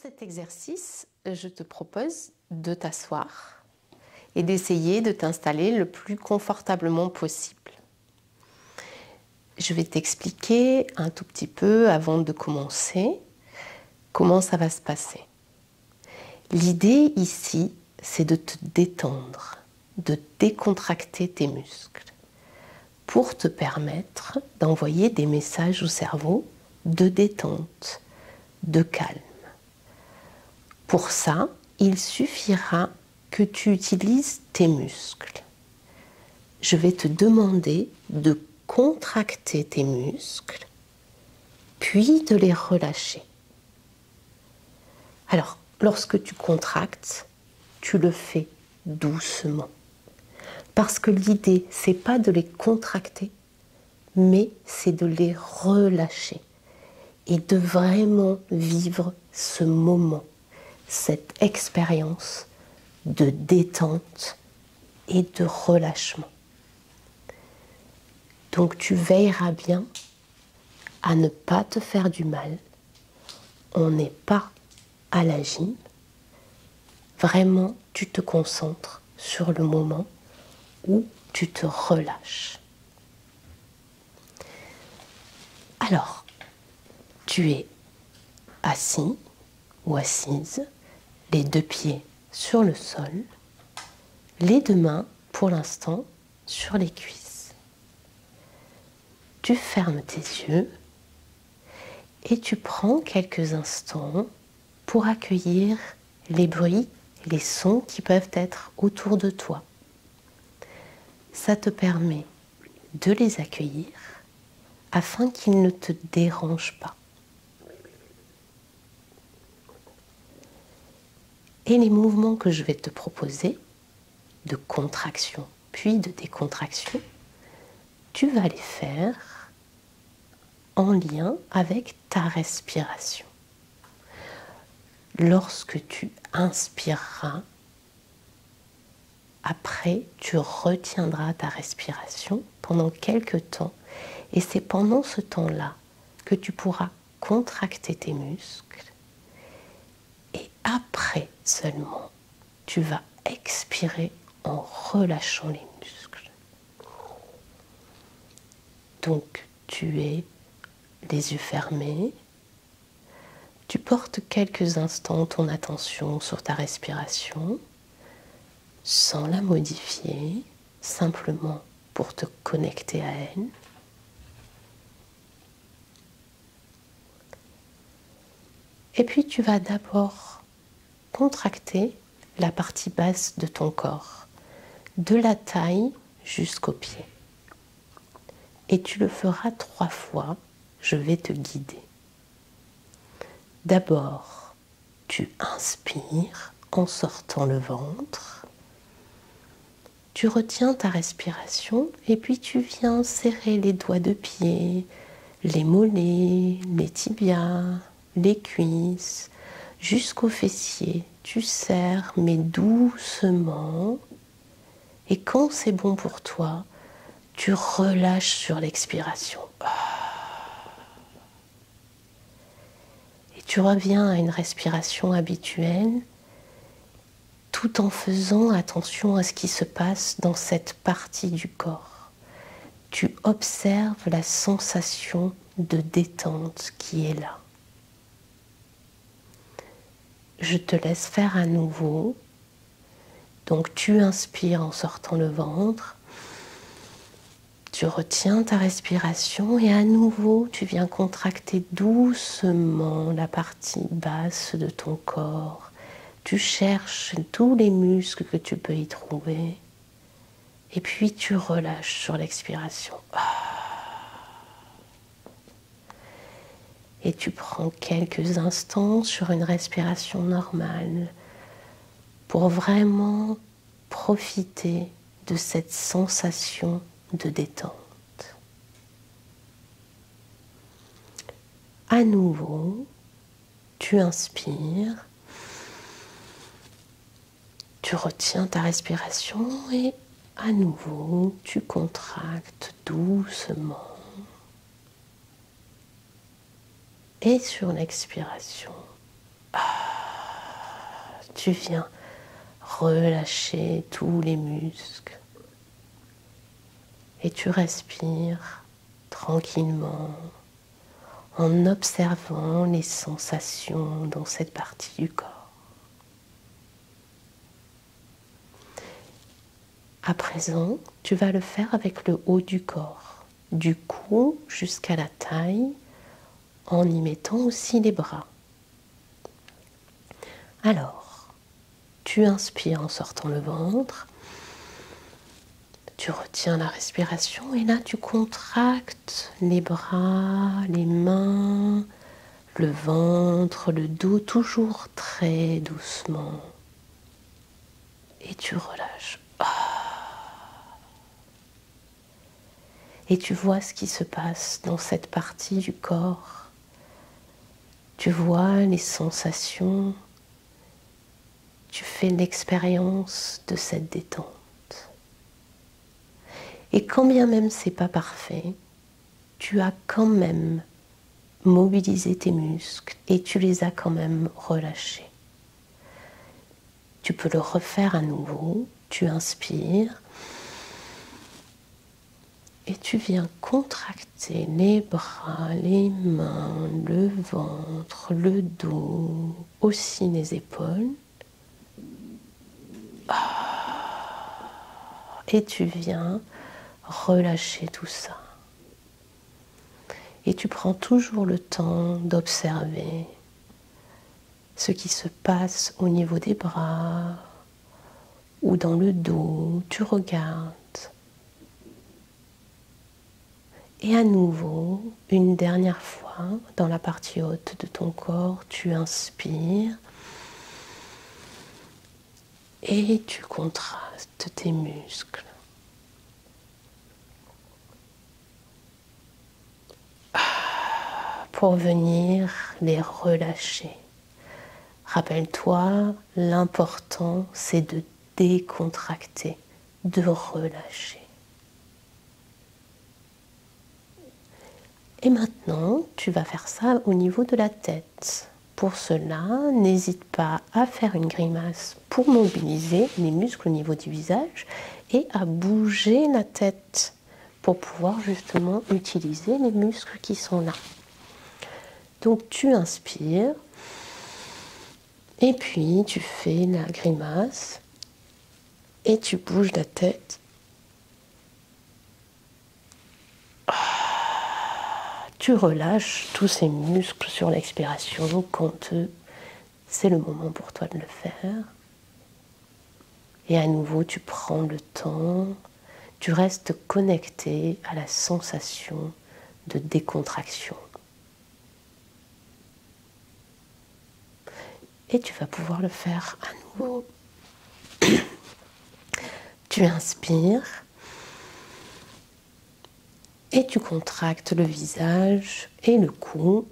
cet exercice, je te propose de t'asseoir et d'essayer de t'installer le plus confortablement possible. Je vais t'expliquer un tout petit peu avant de commencer comment ça va se passer. L'idée ici, c'est de te détendre, de décontracter tes muscles pour te permettre d'envoyer des messages au cerveau de détente, de calme. Pour ça, il suffira que tu utilises tes muscles. Je vais te demander de contracter tes muscles, puis de les relâcher. Alors, lorsque tu contractes, tu le fais doucement. Parce que l'idée, c'est pas de les contracter, mais c'est de les relâcher et de vraiment vivre ce moment, cette expérience de détente et de relâchement. Donc tu veilleras bien à ne pas te faire du mal. On n'est pas à la gym. Vraiment, tu te concentres sur le moment où tu te relâches. Alors, tu es assis ou assise, les deux pieds sur le sol, les deux mains, pour l'instant, sur les cuisses. Tu fermes tes yeux et tu prends quelques instants pour accueillir les bruits, les sons qui peuvent être autour de toi. Ça te permet de les accueillir afin qu'ils ne te dérangent pas. Et les mouvements que je vais te proposer, de contraction puis de décontraction, tu vas les faire en lien avec ta respiration. Lorsque tu inspireras, après tu retiendras ta respiration pendant quelques temps et c'est pendant ce temps-là que tu pourras contracter tes muscles et après seulement tu vas expirer en relâchant les muscles. Donc tu es les yeux fermés. Tu portes quelques instants ton attention sur ta respiration sans la modifier, simplement pour te connecter à elle. Et puis tu vas d'abord contracter la partie basse de ton corps, de la taille jusqu'aux pieds. Et tu le feras 3 fois, je vais te guider. D'abord, tu inspires en sortant le ventre. Tu retiens ta respiration et puis tu viens serrer les doigts de pied, les mollets, les tibias, les cuisses, jusqu'aux fessiers. Tu serres mais doucement. Et quand c'est bon pour toi, tu relâches sur l'expiration. Et tu reviens à une respiration habituelle, tout en faisant attention à ce qui se passe dans cette partie du corps. Tu observes la sensation de détente qui est là. Je te laisse faire à nouveau. Donc tu inspires en sortant le ventre. Tu retiens ta respiration et à nouveau tu viens contracter doucement la partie basse de ton corps. Tu cherches tous les muscles que tu peux y trouver et puis tu relâches sur l'expiration. Et tu prends quelques instants sur une respiration normale pour vraiment profiter de cette sensation de détente. À nouveau, tu inspires, tu retiens ta respiration et à nouveau, tu contractes doucement. Et sur l'expiration, tu viens relâcher tous les muscles. Et tu respires tranquillement en observant les sensations dans cette partie du corps. À présent, tu vas le faire avec le haut du corps, du cou jusqu'à la taille, en y mettant aussi les bras. Alors, tu inspires en sortant le ventre, tu retiens la respiration et là tu contractes les bras, les mains, le ventre, le dos, toujours très doucement. Et tu relâches. Et tu vois ce qui se passe dans cette partie du corps. Tu vois les sensations. Tu fais l'expérience de cette détente. Et quand bien même c'est pas parfait, tu as quand même mobilisé tes muscles et tu les as quand même relâchés. Tu peux le refaire à nouveau. Tu inspires. Et tu viens contracter les bras, les mains, le ventre, le dos, aussi les épaules. Et tu viens relâcher tout ça. Et tu prends toujours le temps d'observer ce qui se passe au niveau des bras ou dans le dos. Tu regardes. Et à nouveau, une dernière fois, dans la partie haute de ton corps, tu inspires et tu contrastes tes muscles. Pour venir les relâcher. Rappelle-toi, l'important c'est de décontracter, de relâcher. Et maintenant, tu vas faire ça au niveau de la tête. Pour cela, n'hésite pas à faire une grimace pour mobiliser les muscles au niveau du visage et à bouger la tête pour pouvoir justement utiliser les muscles qui sont là. Donc tu inspires et puis tu fais la grimace et tu bouges la tête. Tu relâches tous ces muscles sur l'expiration quand c'est le moment pour toi de le faire. Et à nouveau, tu prends le temps, tu restes connecté à la sensation de décontraction. Et tu vas pouvoir le faire à nouveau. Tu inspires et tu contractes le visage et le cou.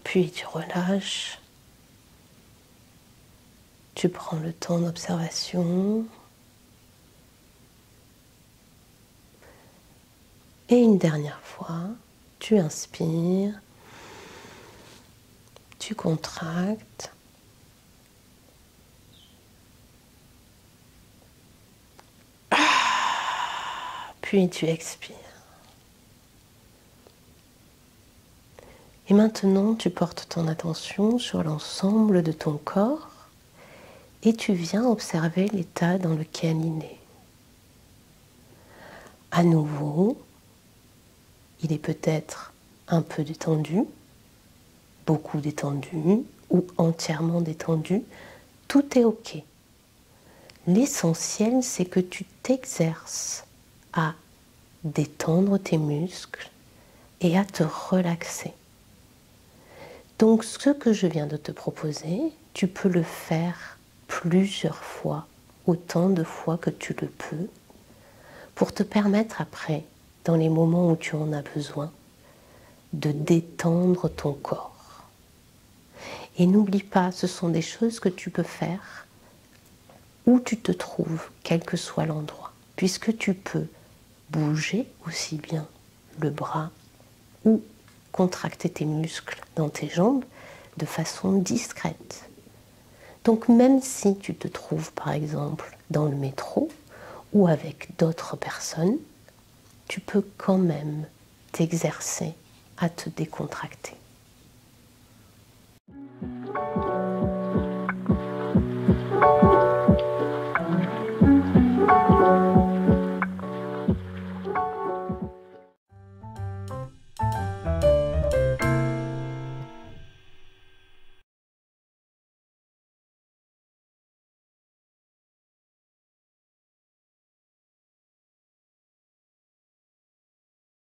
Puis tu relâches. Tu prends le temps d'observation. Et une dernière fois, tu inspires, tu contractes, puis tu expires. Et maintenant, tu portes ton attention sur l'ensemble de ton corps et tu viens observer l'état dans lequel il est. À nouveau, il est peut-être un peu détendu, beaucoup détendu ou entièrement détendu. Tout est OK. L'essentiel, c'est que tu t'exerces à détendre tes muscles et à te relaxer. Donc, ce que je viens de te proposer, tu peux le faire plusieurs fois, autant de fois que tu le peux, pour te permettre après, dans les moments où tu en as besoin, de détendre ton corps. Et n'oublie pas, ce sont des choses que tu peux faire où tu te trouves, quel que soit l'endroit, puisque tu peux bouger aussi bien le bras ou contracter tes muscles dans tes jambes de façon discrète. Donc même si tu te trouves par exemple dans le métro ou avec d'autres personnes, tu peux quand même t'exercer à te décontracter.